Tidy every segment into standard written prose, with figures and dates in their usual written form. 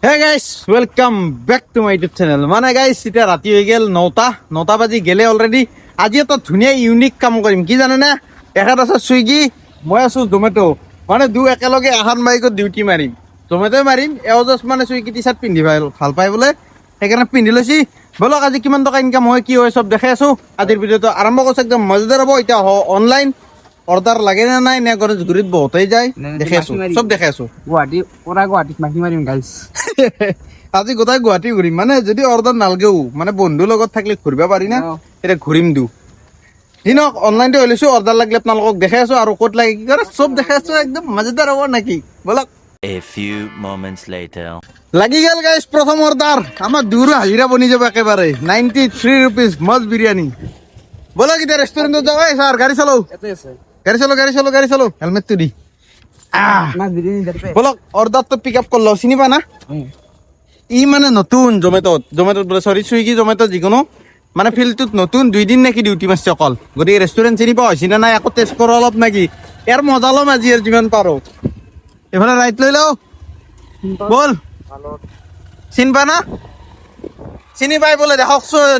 Hey guys welcome back to my YouTube channel. মানে guys এতিয়া ৰাতি হৈ গেল 9টা বাজি গেলে অলৰেডি। আজি এটা ধুনীয়া ইউনিক কাম কৰিম, কি জানে না? এখাত আছে চুইগি, মই আছো জমেটো। মানে একেলগে এখন বাইকত ডিউটি মাৰিম, জমেটোৱে মাৰিম। এও জাষ্ট মানে চুইগি টি চাৰ্ট পিন্ধি ভাল পাই বোলে, সেইকাৰণে পিন্ধি লৈছি। বলক আজি কিমান টকা ইনকাম হয়, কি হয়, চব দেখাই আছো। আজিৰ ভিডিঅ'টো আৰম্ভ কৰিছো, একদম মজাদাৰ হ'ব। এতিয়া অনলাইন অৰ্ডাৰ লাগে নে নাই, নে গণেশগুৰিত বহুতেই যায়, দেখাই আছো, চব দেখাই আছো। গুৱাহাটীত মাখি মাৰিম গাইছ। আজি গোটাই গুৱাহাটী ঘূৰিম। মানে যদি অৰ্ডাৰ নালগেও, মানে বন্ধুৰ লগত থাকিলে ঘূৰিব পাৰি না, এতিয়া ঘূৰিম দিনক অনলাইনতে হৈ লৈছো। অৰ্ডাৰ লাগিলে আপোনালোকক দেখাই আছো, আৰু ক'ত লাগে কি কৰে চব দেখাই আছো। একদম মজাদাৰ হ'ব নেকি, বলক। A few moments later. লাগি গেল গাইছ প্ৰথম অৰ্ডাৰ। আমাৰ দূৰ হাজিৰা বনি যাব একেবাৰে। 93 rupees মাছ বিৰিয়ানী। বলক এতিয়া ৰেষ্টুৰেণ্টত যাওঁ। ছাৰ গাড়ী চলো হেলমেটটো দি বলক। অৰ্ডাৰটো পিক আপ কৰিলো, চিনি পা না? ই মানে নতুন জমেটোত চৰি চুইগি জমেটো যিকোনো মানে ফিল্ডটোত নতুন 2 দিন নেকি ডিউটি মাৰছে অকল। গতিকে ৰেষ্টুৰেণ্ট চিনি পোৱা হৈছে নে নাই আকৌ টেষ্ট কৰো অলপ নেকি। ইয়াৰ মজা ল'ম আজি আৰু যিমান পাৰো। এইফালে ৰাইট লৈ লওঁ, বল। চিনি পা না? চিনি পাই বোলে,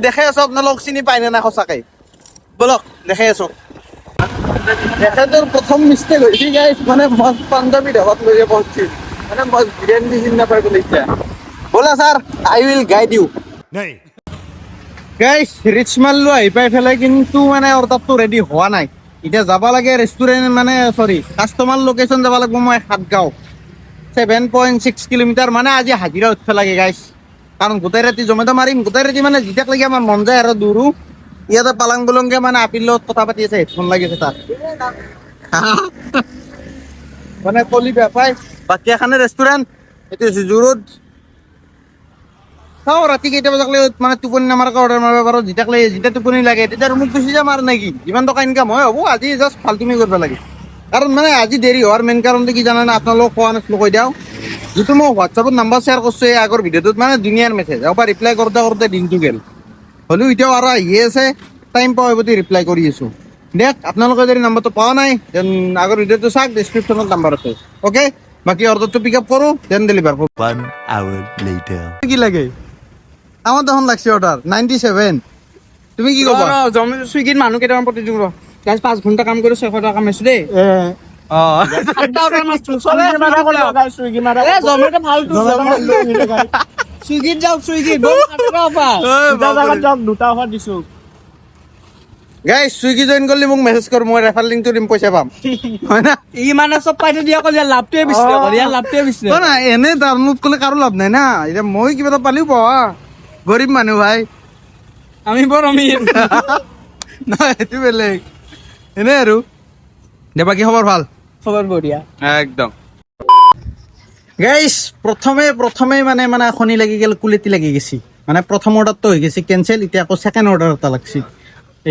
দেখাই আছো আপোনালোক চিনি পাই নে নাই সঁচাকে। বলক দেখাই আছো। তেখেতৰ প্ৰথম মিষ্টেক হৈছে গাইছ, মানে মাছ পাঞ্জাবী ধাবাত লৈ পঢ়ছি, মানে মাছ বিৰিয়ানী চিনি নাপাই বোলে। এতিয়া ব'লা sir, I will guide you. গাইছ ৰিচ মাল্লো আহি পাই পেলাই, কিন্তু মানে অৰ্ডাৰটো ৰেডি হোৱা নাই। এতিয়া যাব লাগে ৰেষ্টুৰেণ্ট, মানে চৰি কাষ্টমাৰ লোকেশ্যন যাব লাগিব মই সাতগাঁও, 7.6 কিলোমিটাৰ। মানে আজি হাজিৰা উঠিব লাগে গাইছ, কাৰণ গোটেই ৰাতি জমেটো মাৰিম। গোটেই ৰাতি মানে যেতিয়াক লাগি আমাৰ মন যায় আৰু দূৰো। ইয়াতে পালাং বুলংকে মানে আপিৰ লগত কথা পাতি আছে, হেডফোন লাগিছে তাত। মানে কলি বেয়া পাই। বাকী এখানে ৰেষ্টুৰেণ্ট, এইটো হৈছে জুৰুড। চাওঁ ৰাতি কেইটা বজাক মানে টোপনি নামাৰকে অৰ্ডাৰ মাৰিব পাৰোঁ। যেতিয়া টোপনি লাগে তেতিয়া ৰুমত গুচি যাম আৰু নেকি। যিমান টকা ইনকাম হয় হ'ব। আজি জাষ্ট ফাল্টুমি কৰিব লাগে, কাৰণ মানে আজি দেৰি হোৱাৰ মেইন কাৰণটো কি জানে না? আপোনালোকক কোৱা নাছিলোঁ, কৈ দিওঁ। যিটো মই হোৱাটছআপত নাম্বাৰ শ্বেয়াৰ কৰিছোঁ এই আগৰ ভিডিঅ'টোত, মানে দুনিয়াৰ মেছেজ আকৌ ৰিপ্লাই কৰোঁতে দিনটো গেল। হ'লেও এতিয়াও আৰু আহিয়ে আছে, টাইম পোৱা প্ৰতি ৰিপ্লাই কৰি আছোঁ। দিয়ক, আপোনালোকে যদি নাম্বাৰটো পোৱা নাই দেন আগৰ ভিডিঅ'টো চাওক, ডেছক্ৰিপশ্যনত নাম্বাৰ আছে। অ'কে, বাকী অৰ্ডাৰটো পিক আপ কৰোঁ, দেন ডেলিভাৰ কৰোঁ। 1 hour later. কি লাগে? আমাৰ তখন লাগছে অৰ্ডাৰ 97। তুমি কি কবা? চুইগিত মানুহ কেইটামান প্ৰতি দিব গাইছ। 5 ঘণ্টা কাম কৰি 600 টকা কামাইছো দেই। চুইগিত যাওক, চুইগিত দুটা অফাৰ দিছো। গাইস সুইগি জয়েন করলে মোক মেসেজ কর, মই রেফার লিংকটো দিম, পয়সা পাম, হয় না? ই মানে চব পাইতো দিয়া কল, ইয়াৰ লাভটোৱে বিচাৰে, ইয়াৰ লাভটোৱে বিচাৰে। না এনে তাৰ মোক কলে কাৰো লাভ নাই না। এতিয়া মই কিবা এটা পালিও পাৱা, গৰিব মানুহ ভাই আমি বৰ অমিৰ। না সেইটো বেলেগ, এনে আৰু দে। বাকী খবৰ ভাল? খবৰ বঢ়িয়া একদম। গাইস প্ৰথমে মানে শনি লাগি গেল, কুলেটি লাগি গেছি। মানে প্ৰথম অৰ্ডাৰটো হৈ গেছি কেনচেল, এতিয়া আকৌ সেকেন্ড অৰ্ডাৰ এটা লাগছি।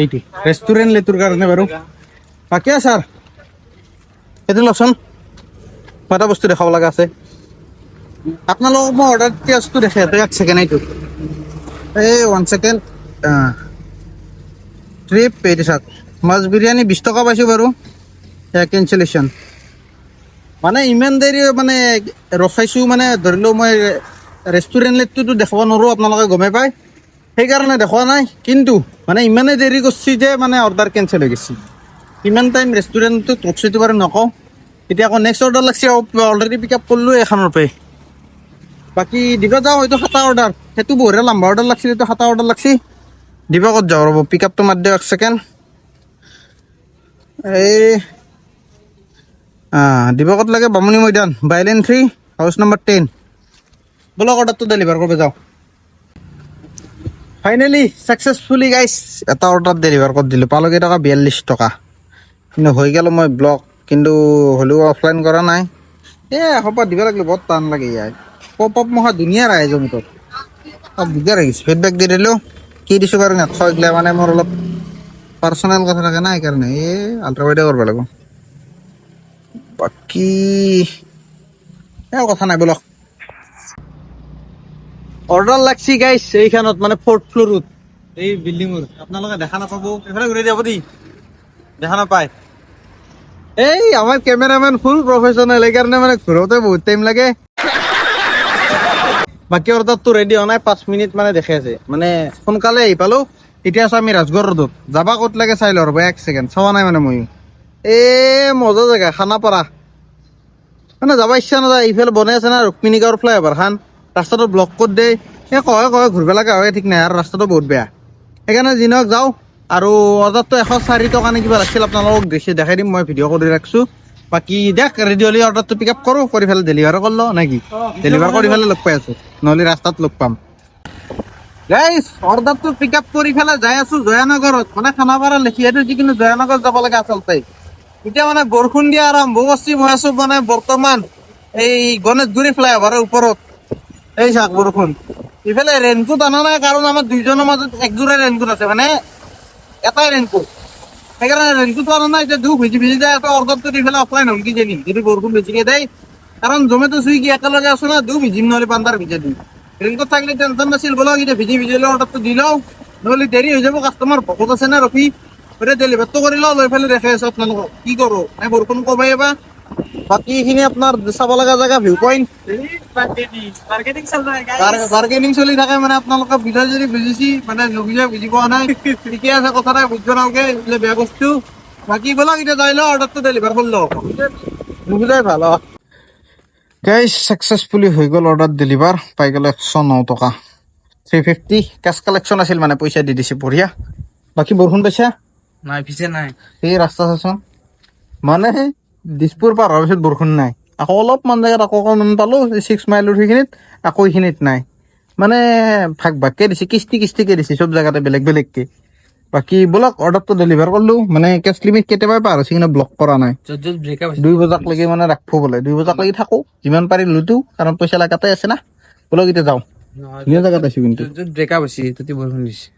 এইটো ৰেষ্টুৰেণ্ট লেটোৰ কাৰণে বাৰু। বাকী ছাৰ এইটো লচোন, এটা বস্তু দেখাব লগা আছে আপোনালোকক। মই অৰ্ডাৰ দিয়া বস্তু দেখাই আছো, 1 ছেকেণ্ড। এইটো 1 ছেকেণ্ড। ট্ৰিপ এইটো চাওক, মাছ বিৰিয়ানী 20 টকা পাইছোঁ বাৰু। কেনচেলেশ্যন মানে ইমান দেৰি মানে ৰখাইছোঁ, মানে ধৰি লওক মই ৰেষ্টুৰেণ্ট লেটটোতো দেখাব নোৱাৰোঁ, আপোনালোকে গমেই পায়, সেইকাৰণে দেখুওৱা নাই। কিন্তু মানে ইমানেই দেৰি কৰিছি যে মানে অৰ্ডাৰ কেনচেল হৈ গৈছে। কিমান টাইম ৰেষ্টুৰেণ্টটোত ৰখিছোঁ বাৰু নকওঁ। এতিয়া আকৌ নেক্সট অৰ্ডাৰ লাগছে, অলৰেডি পিক আপ কৰিলোঁ এখনৰ পৰাই। বাকী দিব যাওঁ, এইটো 7টা অৰ্ডাৰ, সেইটো বঢ়িয়া লম্বা অৰ্ডাৰ লাগছিল, এইটো 7টা অৰ্ডাৰ লাগছি। দিব ক'ত যাওঁ ৰ'ব, পিক আপটো মাৰ দিয়ক 1 ছেকেণ্ড। দিব ক'ত লাগে, বামুণী মৈদান, বাইলেন 3, হাউচ নম্বৰ 10। বলক অৰ্ডাৰটো ডেলিভাৰ কৰিব যাওঁ। ফাইনেলি ছাকচেছফুলি গাইছ এটা অৰ্ডাৰ ডেলিভাৰ কৰি দিলোঁ। পালোঁ কেইটকা? 42 টকা। কিন্তু হৈ গ'ল মই ব্লক, কিন্তু হ'লেও অফলাইন কৰা নাই। এসোপা দিব লাগিলে বহুত টান লাগে। ইয়াৰ পপ মহা ধুনীয়া আহে জমিটোত, দিগদাৰ হৈ গৈছে। ফিডবেক দি দিলোঁ, কি দিছোঁ বাৰু নেথাক এইগিলা, মানে মোৰ অলপ পাৰ্চনেল কথা থাকে না, সেইকাৰণে আল্ট্ৰাৱাইডে কৰিব লাগিব। বাকী কথা নাই, বলক। অৰ্ডাৰ লাগছি গাইছ এইখানত, মানে 4th ফ্ল'ৰত, এই বিল্ডিঙৰ। আপোনালোকে দেখা নাপাব, এইফালে ঘূৰি যাব দেই, দেখা নাপায়। এই আমাৰ কেমেৰামেন ফুল প্ৰফেচনেল, সেইকাৰণে মানে ঘূৰোতে বহুত টাইম লাগে। বাকী অৰ্ডাৰটো ৰেডি হোৱা নাই 5 মিনিট মানে দেখে আছে মানে সোনকালে আহি পালো এতিয়া আছো আমি ৰাজগড় ৰোডত যাবা ক'ত লাগে চাই ল ৰ'ব 1 ছেকেণ্ড চোৱা নাই মানে মই মজা জেগা খানাপাৰা মানে যাব ইচ্ছা নাযায় এইফালে বনাই আছে না ৰুক্মিণী গাঁৱৰ ফ্লাইঅভাৰ খান ৰাস্তাটো ব্লক কৰি দে কয় ঘূৰিব লগা হয় ঠিক নাই আৰু ৰাস্তাটো বহুত বেয়া সেইকাৰণে যি নহওক যাওঁ আৰু অৰ্ডাৰটো 104 টকা নে কিবা লাগিছিল আপোনালোকক দেখাই দিম মই ভিডিঅ' কৰি ৰাখিছোঁ বাকী দেখ ৰেডি হ'লে অৰ্ডাৰটো পিক আপ কৰোঁ কৰি পেলাই ডেলিভাৰ কৰি লওঁ নেকি ডেলিভাৰ কৰি পেলাই লগ পাই আছোঁ নহ'লে ৰাস্তাত লগ পাম গাইছ অৰ্ডাৰটো পিক আপ কৰি পেলাই যাই আছোঁ জয়ানগৰত মানে খানাপাৰা লেখি এইটো যিকোনো জয়ানগৰ যাব লাগে আচলতে এতিয়া মানে বৰষুণ দিয়া আৰম্ভ কৰিছে মই আছোঁ মানে বৰ্তমান এই গণেশগুৰি ফ্লাইঅভাৰৰ ওপৰত এই চাওক বৰষুণ ইফালে ৰেইনকোট অনা নাই কাৰণ আমাৰ দুইজনৰ মাজত একযোৰে ৰেইনকোট আছে মানে এটাই ৰেইনকোট সেইকাৰণে ৰেইনকোট অনা নাই এতিয়া দুখ ভিজি যায় এটা অৰ্ডাৰটো দি পেলাই অফলাইন হ'ম কি জানিম যদি বৰষুণ বেছিকে দেয় কাৰণ জমেটো চুইগি একেলগে আছো না দুখ ভিজিম নহ'লে বান্দাৰ ভিজাই দিম ৰেইনকোট থাকিলে টেনশ্যন নাছিল বলক এতিয়া ভিজি অৰ্ডাৰটো দি লওঁ নহ'লে দেৰি হৈ যাব কাষ্টমাৰ ভকত আছে না ৰখি গতিকে ডেলিভাৰটো কৰি লওঁ লৈ পেলাই দেখাই আছোঁ আপোনালোকক কি কৰোঁ নাই বৰষুণ কমাই এবাৰ বাকী এইখিনি আপোনাৰ চাব লগা জেগা ভিউ পইণ্ট বাৰ্গেনিং চলি থাকে মানে আপোনালোকে বুজাই যদি বুজিছি মানে নুবুজা বুজি পোৱা নাই ঠিকে আছে কথা নাই বুজিব নালাগে এইবিলাক বেয়া বস্তু বাকী বলক এতিয়া যাই লওঁ অৰ্ডাৰটো ডেলিভাৰ কৰি লওঁ নুবুজাই ভাল গাইজ ছাকচেছফুলি হৈ গ'ল অৰ্ডাৰ ডেলিভাৰ পাই গ'লে 109 টকা 350 কেছ কালেকশ্যন আছিল মানে পইচা দি দিছে বঢ়িয়া বাকী বৰষুণ পাইছা নাই পিছে নাই এই ৰাস্তা চাচোন মানে দিছপুৰ পাৰ হোৱাৰ পিছত বৰষুণ নাই আকৌ অলপমান জেগাত আকৌ অকণমান পালোঁ 6 মাইলৰ সেইখিনিত আকৌ এইখিনিত নাই মানে ভাগকে দিছে কিস্তিকে দিছে চব জেগাতে বেলেগকে বাকী বলক অৰ্ডাৰটো ডেলিভাৰ কৰিলোঁ মানে কেছ লিমিট কেতিয়াবাই পাৰ হৈছে কিন্তু ব্লক কৰা নাই য'ত ব্ৰেকআপ 2 বজালৈকে মানে ৰাখিব বোলে 2 বজালৈকে থাকোঁ যিমান পাৰি লুটো কাৰণ পইচা লাগাতে আছে না বলক এতিয়া যাওঁ ধুনীয়া জেগাত আছোঁ কিন্তু য'ত ব্ৰেকআপ হৈছে তাতে বৰষুণ দিছে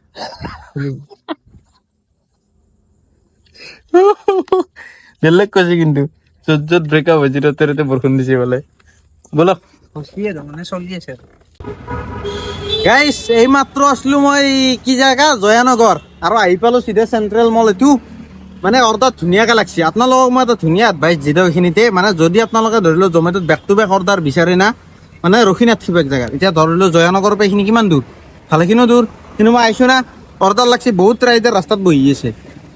বেলেগ কৈছে কিন্তু য'ত ব্ৰেকআপ হৈছে তাতে বৰষুণ দিছে বোলে বলক মানে চলি আছে গাইছ এই মাত্ৰ আছিলো মই কি জেগা জয়ানগৰ আৰু আহি পালোঁ চিধা চেণ্ট্ৰেল মল এইটো মানে অৰ্ডাৰ ধুনীয়াকৈ লাগছে আপোনালোকক মই এটা ধুনীয়া এডভাইচ দি দিওঁ এইখিনিতে মানে যদি আপোনালোকে ধৰি লওক জমেটোত বেক টু বেক অৰ্ডাৰ বিচাৰে না মানে ৰখি নাথাকিব এক জেগাত এতিয়া ধৰি লওক জয়ানগৰৰ পৰা এইখিনি কিমান দূৰ ভালেখিনিও দূৰ কিন্তু মই আহিছোঁ না অৰ্ডাৰ লাগছে বহুত ৰাইডাৰ ৰাস্তাত বহি আছে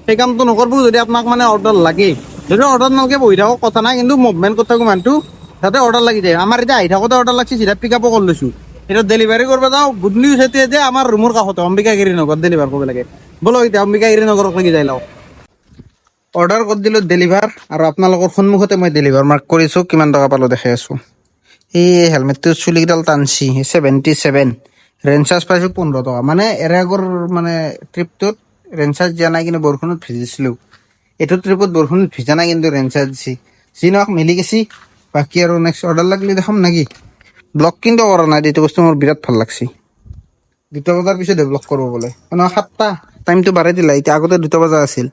সেই কামটো নকৰিব যদি আপোনাক মানে অৰ্ডাৰ লাগে যদি অৰ্ডাৰ নালাগে বহি থাকক কথা নাই কিন্তু মুভমেণ্ট কৰি থাকোঁ মানুহটো তাতে অৰ্ডাৰ লাগি যায় আমাৰ এতিয়া আহি থাকোঁতে অৰ্ডাৰ লাগছে চিধা পিক আপো কৰি লৈছোঁ এতিয়া ডেলিভাৰী কৰিব যাওঁ গুড নিউজ এতিয়া যে আমাৰ ৰুমৰ কাষতে অম্বিকাগিৰি নগৰ ডেলিভাৰ কৰিব লাগে বলক এতিয়া অম্বিকাগিৰি নগৰক লাগি যাই লওঁ অৰ্ডাৰ কৰি দিলোঁ ডেলিভাৰ আৰু আপোনালোকৰ সন্মুখতে মই ডেলিভাৰ মাৰ্ক কৰিছোঁ কিমান টকা পালোঁ দেখাই আছোঁ এই হেলমেটটো চুলিকেইডাল টানছি 77 ৰেঞ্জ চাৰ্জ পাইছোঁ 15 টকা মানে এৰেগৰ মানে ট্ৰিপটোত ৰেঞ্জ চাৰ্জ দিয়া নাই কিন্তু বৰষুণত ভিজিছিলোঁ এইটো ট্ৰিপত বৰষুণত ভিজা নাই কিন্তু ৰেঞ্জ চাৰ্জ দিছে যি নহওক মিলি গেছি বাকী আৰু নেক্সট অৰ্ডাৰ লাগিলে দেখাম নেকি ব্লক কিন্তু কৰা নাই এইটো বস্তু মোৰ বিৰাট ভাল লাগছে 2 বজাৰ পিছত ব্লক কৰিব বোলে মানে 7টা টাইমটো বাঢ়াই দিলে এতিয়া আগতে 2 বজা আছিল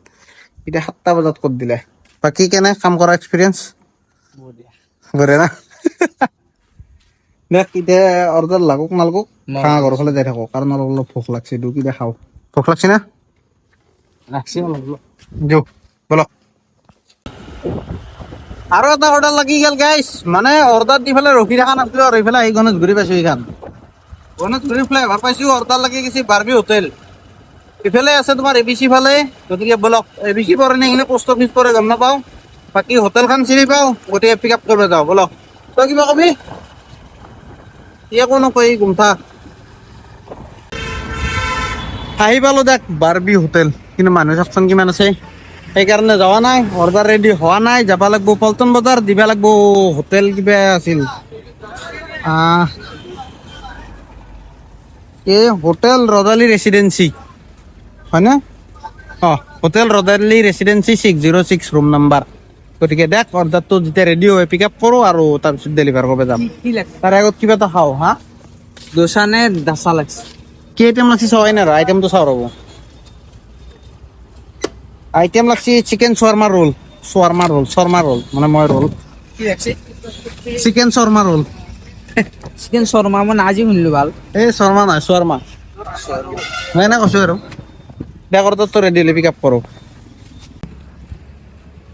এতিয়া 7টা বজাত কৰি দিলে বাকী কেনে কাম কৰা এক্সপিৰিয়েঞ্চ বঢ়িয়া না দেখ এতিয়া অৰ্ডাৰ লাগক নালাগক খাওঁ ঘৰৰ ফালে যাই থাকোঁ কাৰণ অলপ ভোক লাগছে কিবা খাওঁ ভোক লাগছে না ৰাখছি অলপ দিওঁ বলক আৰু এটা অৰ্ডাৰ লাগি গ'ল গাইছ মানে অৰ্ডাৰ দি পেলাই ৰখি থকা নাছিলোঁ আৰু এইফালে আহি গণেশগুৰি পাইছোঁ এইখন গণেশগুৰি ফ্লাইঅভাৰ পাইছোঁ অৰ্ডাৰ লাগি গৈছে বাৰ্বি হোটেল ইফালে আছে তোমাৰ ABC ফালে গতিকে বলক ABC পৰে নে এইখিনি পোষ্ট অফিচ পৰে গম নাপাওঁ বাকী হোটেলখন চিনি পাওঁ গতিকে পিক আপ কৰিব যাওঁ বলক তই কিবা কবি একো নকয় গুমঠা আহি পালোঁ দেখ বাৰ্বি হোটেল কিন্তু মানুহ চাওকচোন কিমান আছে সেইকাৰণে যোৱা নাই অৰ্ডাৰ ৰেডি হোৱা নাই যাব লাগিব পল্টন বজাৰ দিব লাগিব হোটেল কিবা আছিল এই হোটেল ৰজালি ৰেচিডেঞ্চি হয়নে অঁ হোটেল ৰজালি ৰেচিডেঞ্চি 606 ৰুম নাম্বাৰ গতিকে দেখ অৰ্ডাৰটো যেতিয়া ৰেডি হয় পিক আপ কৰোঁ আৰু তাৰপিছত ডেলিভাৰ কৰিব যাম কি লাগছে তাৰ আগত কিবা এটা খাওঁ হা দোচা নে দাচা লাগছে কি আইটেম লাগছে চাৱাই নাই আইটেমটো চাওঁ ৰ'ব আইটেম লাগছে চিকেন শৰ্মা ৰোল মানে মই ৰোল কি লাগছে chicken shawarma roll chicken shawarma মানে আজি শুনিলোঁ ভাল এই শৰ্মা নাই শৰ্মা মই এনে কৈছোঁ আৰু দেখ অৰ্ডাৰটো ৰেডি হ'লে পিক আপ কৰোঁ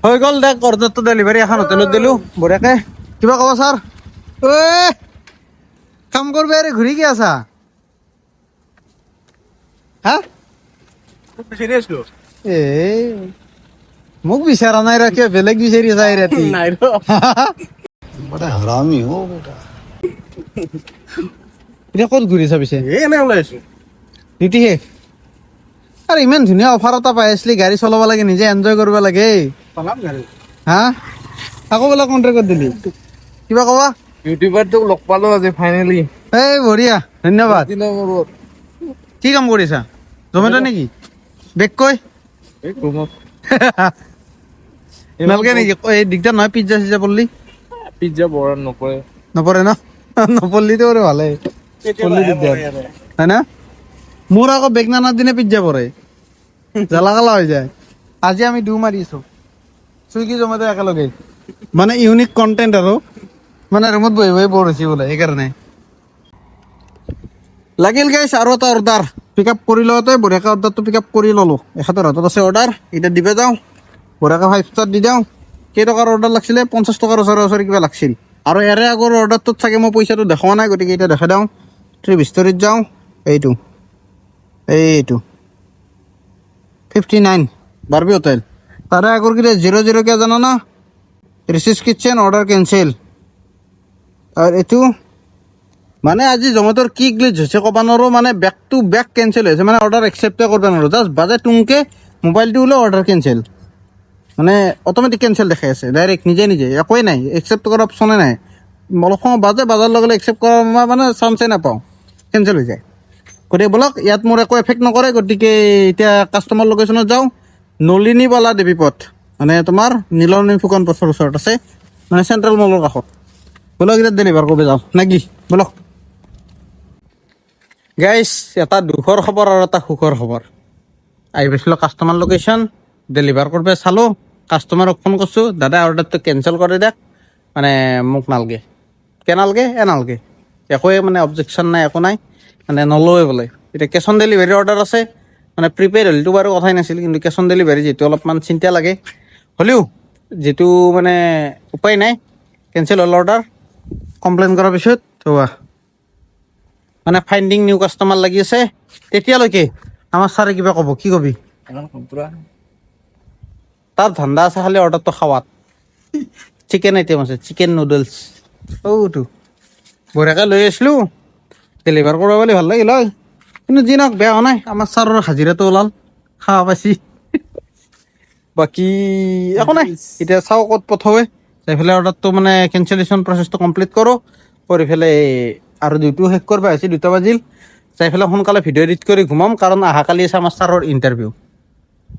হৈ গ'ল দেখ অৰ্ডাৰটো ডেলিভাৰী এখন হোটেলত দিলোঁ বঢ়িয়াকৈ কিবা ক'ব ছাৰ কাম কৰবে আৰে ঘুৰি কি আসা হ্যাঁ এ মোক বিচাৰা নাই ৰ কিয় বেলেগ বিচাৰি যায় ৰাতি নাই ৰ बड़ा हरामी हो बेटा এতিয়া ক'ত ঘূৰিছা পিছে এনে ওলাই আছো ডিউটি শেষ আৰে ইমান ধুনীয়া অফাৰ এটা পাই আছিলি গাড়ী চলাব লাগে নিজে এনজয় কৰিব লাগে পালাম গাড়ী হা আকৌ বোলে কণ্ট্ৰেক্টত দিলি কিবা ক'বা ইউটিউবাৰ তোক লগ পালো আজি ফাইনেলি এই বঢ়িয়া ধন্যবাদ দিনৰ মূৰত কি কাম কৰিছা জমেট' নেকি বেগ কৈ এই ৰুমত নালগে নেকি এই দিগদাৰ নহয় পিজ্জা চিজ্জা পৰলি পিজ্জা বৰা নপৰে নপৰে ন নপৰলিতো বাৰু ভালে পৰলি দিগদাৰ হয় না মোৰ আকৌ বেগ নানাৰ দিনে পিজ্জা পৰে জ্বালা কালা হৈ যায় আজি আমি দিও মাৰিছো চুইগি জমেট' একেলগে মানে ইউনিক কণ্টেণ্ট আৰু মানে ৰুমত বহি বহি বৰ হৈছে বোলে সেইকাৰণে লাগিল গাইছ আৰু এটা অৰ্ডাৰ পিক আপ কৰি লওঁতে বঢ়িয়াকৈ অৰ্ডাৰটো পিক আপ কৰি ল'লোঁ এখেতৰ হাতত আছে অৰ্ডাৰ এতিয়া দিবে যাওঁ বঢ়িয়াকৈ 5 ষ্টাৰ দি দিওঁ কেইটকাৰ অৰ্ডাৰ লাগিছিলে 50 টকাৰ ওচৰে কিবা লাগিছিল আৰু ইয়াৰে আগৰ অৰ্ডাৰটোত চাগে মই পইচাটো দেখুওৱা নাই গতিকে এতিয়া দেখাই দিওঁ ট্ৰিপ ষ্টৰীত যাওঁ এইটো 59 বাৰ্বি হোটেল তাৰে আগৰকেইটা 00 কিয় জানা না ৰিচিছ কিটচেন অৰ্ডাৰ কেঞ্চেল আৰু এইটো মানে আজি জমেট'ৰ কি গ্লিচ হৈছে ক'ব নোৱাৰোঁ মানে বেক টু বেক কেঞ্চেল হৈছে মানে অৰ্ডাৰ একচেপ্টে কৰিব নোৱাৰোঁ জাষ্ট বাজে টুংকে মোবাইলটো ওলাই অৰ্ডাৰ কেঞ্চেল মানে অট'মেটিক কেঞ্চেল দেখাই আছে ডাইৰেক্ট নিজে একোৱেই নাই একচেপ্ট কৰাৰ অপশ্যনে নাই অলপ সময় বাজাৰ লগে একচেপ্ট কৰাৰ মই মানে চান্সেই নাপাওঁ কেঞ্চেল হৈ যায় গতিকে ব'লক ইয়াত মোৰ একো এফেক্ট নকৰে গতিকে এতিয়া কাষ্টমাৰ লোকেশ্যনত যাওঁ নলিনীবালা দেৱী পথ মানে তোমাৰ নীলনী ফুকন পথৰ ওচৰত আছে মানে চেণ্ট্ৰেল মলৰ কাষত ব'লক এতিয়া ডেলিভাৰ কৰিব যাওঁ নে কি ব'লক গাইছ এটা দুখৰ খবৰ আৰু এটা সুখৰ খবৰ আহি পাইছিলোঁ কাষ্টমাৰ লোকেশ্যন ডেলিভাৰ কৰিব চালোঁ কাষ্টমাৰক ফোন কৰিছোঁ দাদা অৰ্ডাৰটো কেঞ্চেল কৰি দিয়ক মানে মোক নালগে নালগে একোৱে মানে অবজেকশ্যন নাই একো নাই মানে নলয় বোলে এতিয়া কেছ অন ডেলিভাৰী অৰ্ডাৰ আছে মানে প্ৰিপেইড হ'লেতো বাৰু কথাই নাছিল কিন্তু কেছ অন ডেলিভাৰী যিহেতু অলপমান চিন্তা লাগে হ'লেও যিটো মানে উপায় নাই কেঞ্চেল হ'ল অৰ্ডাৰ কমপ্লেইন কৰাৰ পিছত মানে ফাইণ্ডিং নিউ কাষ্টমাৰ লাগি আছে তেতিয়ালৈকে আমাৰ ছাৰে কিবা ক'ব কি কবি তাৰ ধান্দা আছে খালি অৰ্ডাৰটো খাৱাত চিকেন আইটেম আছে চিকেন নুডলছ অ'টো বঢ়িয়াকৈ লৈ আহিছিলোঁ ডেলিভাৰ কৰিব বুলি ভাল লাগিল হয় কিন্তু যি নহওক বেয়া হোৱা নাই আমাৰ ছাৰৰ হাজিৰাটো ওলাল খাব পাইছি বাকী একো নাই এতিয়া চাওঁ ক'ত পঠাৱে যাই পেলাই অৰ্ডাৰটো মানে কেঞ্চেলেশ্যন প্ৰচেছটো কমপ্লিট কৰোঁ কৰি পেলাই আৰু ডিউটিও শেষ কৰিব আহিছে 2টা বাজিল যাই পেলাই সোনকালে ভিডিঅ' এডিট কৰি ঘুমাম কাৰণ অহাকালি আছে আমাৰ ছাৰৰ ইণ্টাৰভিউ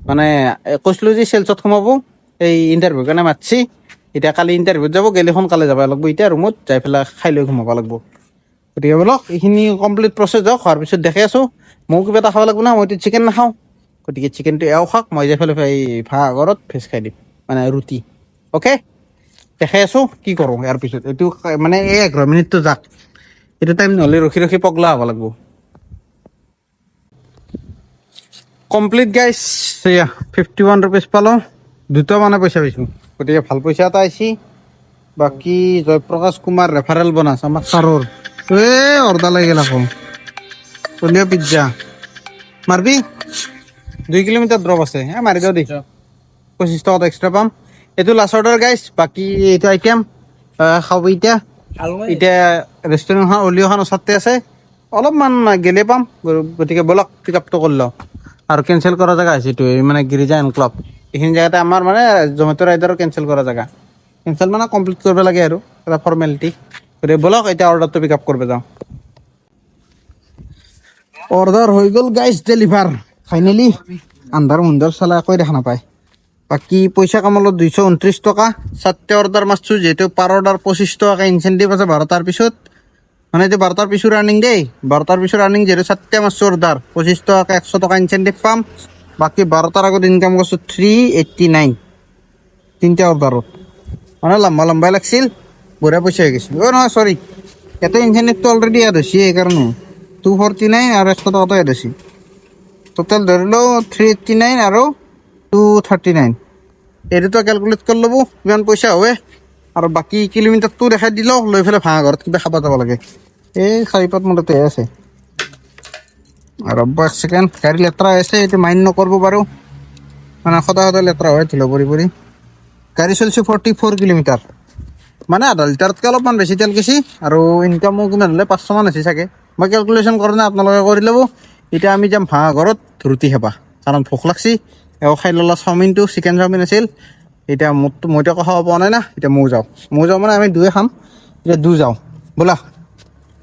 মানে কৈছিলোঁ যে চেলছত সোমাব এই ইণ্টাৰভিউ কাৰণে মাতছি এতিয়া কালি ইণ্টাৰভিউত যাব গেলি সোনকালে যাব লাগিব এতিয়া ৰুমত যাই পেলাই খাই লৈ ঘুমাব লাগিব গতিকে ব'লক এইখিনি কমপ্লিট প্ৰচেছ হওক হোৱাৰ পিছত দেখাই আছোঁ ময়ো কিবা এটা খাব লাগিব না মইতো চিকেন নাখাওঁ গতিকে চিকেনটো এওঁ খাওক মই যাই পেলাই এই ভাগৰত ভেজ খাই দিম মানে ৰুটি অ'কে দেখাই আছোঁ কি কৰোঁ ইয়াৰ পিছত এইটো মানে এই 11 মিনিটটো যাক এইটো টাইম নহ'লে ৰখি পগলা হ'ব লাগিব কমপ্লিট গাইছ এয়া 51 ৰুপিজ পালোঁ 2টা মানে পইচা পাইছোঁ গতিকে ভাল পইচা এটা আহিছে বাকী জয়প্ৰকাশ কুমাৰ ৰেফাৰেল বনাছ আমাৰ ছাৰৰ অৰ্ডাৰ লাগিল আকৌ পনীয়া পিজ্জা মাৰবি 2 কিলোমিটাৰ ড্ৰপ আছে মাৰি দিওঁ দেই 25 টকাত এক্সট্ৰা পাম এইটো লাষ্ট অৰ্ডাৰ গাইছ বাকী এইটো আইটেম খাব এতিয়া ৰেষ্টুৰেণ্টখন অলিঅ'খন ওচৰতে আছে অলপমান গেলে পাম গতিকে ব'লক পিক আপটো কৰি লওঁ আৰু কেঞ্চেল কৰা জেগা হৈছে এইটো মানে গিৰিজা এনক্লাব এইখিনি জেগাতে আমাৰ মানে জমেট' ৰাইডাৰো কেঞ্চেল কৰা জেগা কেঞ্চেল মানে কমপ্লিট কৰিব লাগে আৰু এটা ফৰ্মেলিটি গতিকে ব'লক এতিয়া অৰ্ডাৰটো পিক আপ কৰিব যাওঁ অৰ্ডাৰ হৈ গ'ল গাইছ ডেলিভাৰ ফাইনেলি আন্ধাৰ মুন্ধাৰ চালে একোৱে দেখা নাপায় বাকী পইচা কামালো 229 টকা 7টা অৰ্ডাৰ মাৰছোঁ যিহেতু পাৰ অৰ্ডাৰ 25 টকাকৈ ইনচেণ্টিভ আছে 12টাৰ পিছত মানে এইটো 12টাৰ পিছৰ আৰ্নিং দেই 12টাৰ পিছৰ আৰ্নিং যিহেতু 7টা মাৰছোঁ অৰ্ডাৰ 25 টকাকৈ 100 টকা ইনচেণ্টিভ পাম বাকী 12টাৰ আগত ইনকাম কৰিছোঁ 389 3টা অৰ্ডাৰত মানে লম্বাই লাগিছিল বঢ়িয়া পইচা হৈ গৈছিল নহয় চৰি ইয়াতে ইনচেণ্টিভটো অলৰেডি এড হৈছে সেইকাৰণে 249 আৰু 100 টকাটো এড হৈছে টোটেল ধৰিলোঁ 389 আৰু 239 এইটোতো কেলকুলেট কৰি ল'ব কিমান পইচা হয় আৰু বাকী কিলোমিটাৰটো দেখাই দিলোঁ লৈ পেলাই ভাঙা ঘৰত কিবা খাব যাব লাগে এই চাৰিপাত মূৰতে আছে আৰু এক ছেকেণ্ড গাড়ী লেতেৰা আছে এইটো মাইণ্ড নকৰিব বাৰু মানে সদায় লেতেৰা হয় ধুলা পৰি পৰি গাড়ী চলিছে 44 কিলোমিটাৰ মানে আধা লিটাৰতকৈ অলপমান বেছি তেল গেছি আৰু ইনকামো কিমান হ'লে 500 মান আছে চাগে মই কেলকুলেশ্যন কৰা নাই আপোনালোকে কৰি ল'ব এতিয়া আমি যাম ভাঙা ঘৰত ৰুটি খাবা কাৰণ ভোক লাগছি এও খাই ল'লা চাওমিনটো চিকেন চাওমিন আছিল এতিয়া মইতো একো খাব পোৱা নাই না এতিয়া ময়ো যাওঁ মানে আমি দুয়ে খাম এতিয়া যাওঁ ব'লা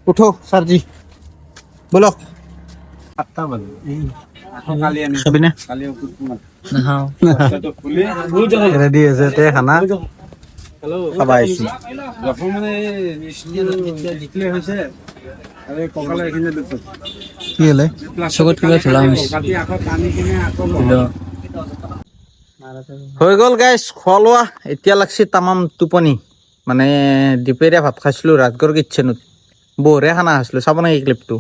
উঠো ছাৰজি ব'লক খাবিনে ৰেডি আছে তে খানা খাবা আহিছি কি হ'লে চকুত কিবা ধূলা হৈ গ'ল গাইছ খোৱা লোৱা এতিয়া লাগছি তামাম টোপনি মানে দুপৰীয়া ভাত খাইছিলোঁ ৰাজগড় কিটচেনত বঢ়িয়া খানা খাইছিলোঁ চাব নেকি ক্লিপটো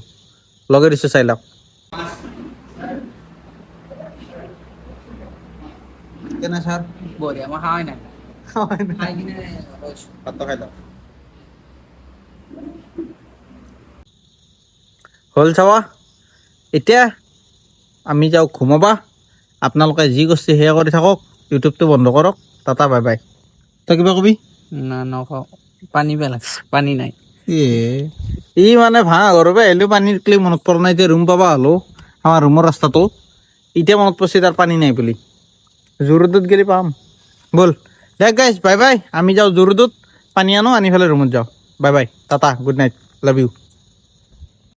লগে দিছোঁ চাই লওক কেনে ছাৰ বঢ়িয়া মই খাওয়াই নাই খাই কিনে ভাতটো খাই লওক হ'ল চাবা এতিয়া আমি যাওঁ ঘুমাবা আপোনালোকে যি কৰিছে সেয়া কৰি থাকক ইউটিউবটো বন্ধ কৰক টাটা বাই বাই তই কিবা কবি না নখাওঁ পানী পেলাইছে পানী নাই ই মানে ভাঙা ঘৰৰ পৰা আহিলেও পানীৰ ক্লিপ মনত পৰা নাই এতিয়া ৰুম পাবা হ'লো আমাৰ ৰুমৰ ৰাস্তাটো এতিয়া মনত পৰিছে তাৰ পানী নাই বুলি জোৰদত গেলি পাম ব'ল দে গাইছ বাই বাই আমি যাওঁ জোৰদত পানী আনো আনি পেলাই ৰুমত যাওঁ bye bye Tata good night love you